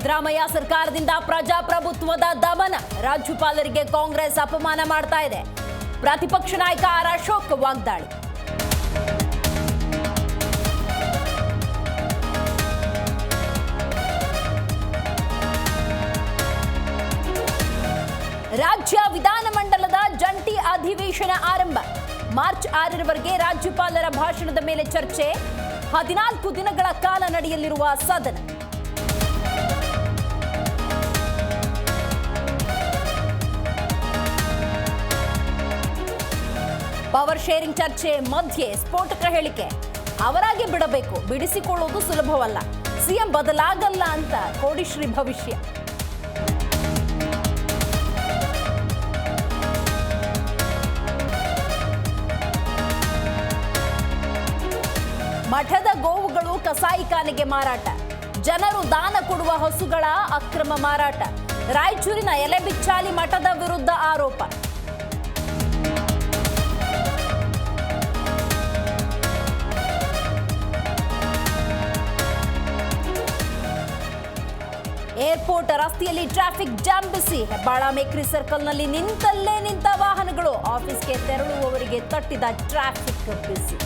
ಸಿದ್ದರಾಮಯ್ಯ ಸರ್ಕಾರದಿಂದ ಪ್ರಜಾಪ್ರಭುತ್ವದ ದಮನ, ರಾಜ್ಯಪಾಲರಿಗೆ ಕಾಂಗ್ರೆಸ್ ಅಪಮಾನ ಮಾಡ್ತಾ ಇದೆ. ಪ್ರತಿಪಕ್ಷ ನಾಯಕ ಆರ್ ಅಶೋಕ್ ವಾಗ್ದಾಳಿ. ರಾಜ್ಯ ವಿಧಾನಮಂಡಲದ ಜಂಟಿ ಅಧಿವೇಶನ ಆರಂಭ. ಮಾರ್ಚ್ 6ರವರೆಗೆ ರಾಜ್ಯಪಾಲರ ಭಾಷಣದ ಮೇಲೆ ಚರ್ಚೆ. 14 ದಿನಗಳ ಕಾಲ ನಡೆಯಲಿರುವ ಸದನ. ಪವರ್ ಶೇರಿಂಗ್ ಚರ್ಚೆ ಮಧ್ಯೆ ಸ್ಫೋಟಕ ಹೇಳಿಕೆ. ಅವರಾಗೆ ಬಿಡಬೇಕು, ಬಿಡಿಸಿಕೊಳ್ಳುವುದು ಸುಲಭವಲ್ಲ. ಸಿಎಂ ಬದಲಾಗಲ್ಲ ಅಂತ ಕೋಡಿಶ್ರೀ ಭವಿಷ್ಯ. ಮಠದ ಗೋವುಗಳು ಕಸಾಯಿಖಾನೆಗೆ ಮಾರಾಟ. ಜನರು ದಾನ ಕೊಡುವ ಹಸುಗಳ ಅಕ್ರಮ ಮಾರಾಟ. ರಾಯಚೂರಿನ ಎಲೆಬಿಚ್ಚಾಲಿ ಮಠದ ವಿರುದ್ಧ ಆರೋಪ. ಏರ್ಪೋರ್ಟ್ ರಸ್ತೆಯಲ್ಲಿ ಟ್ರಾಫಿಕ್ ಜಾಮ್ ಬಿಸಿ. ಹೆಬ್ಬಾಳ ಮೇಕ್ರಿ ಸರ್ಕಲ್ನಲ್ಲಿ ನಿಂತಲ್ಲೇ ನಿಂತ ವಾಹನಗಳು. ಆಫೀಸ್ಗೆ ತೆರಳುವವರಿಗೆ ತಟ್ಟಿದ ಟ್ರಾಫಿಕ್ ಬಿಸಿ.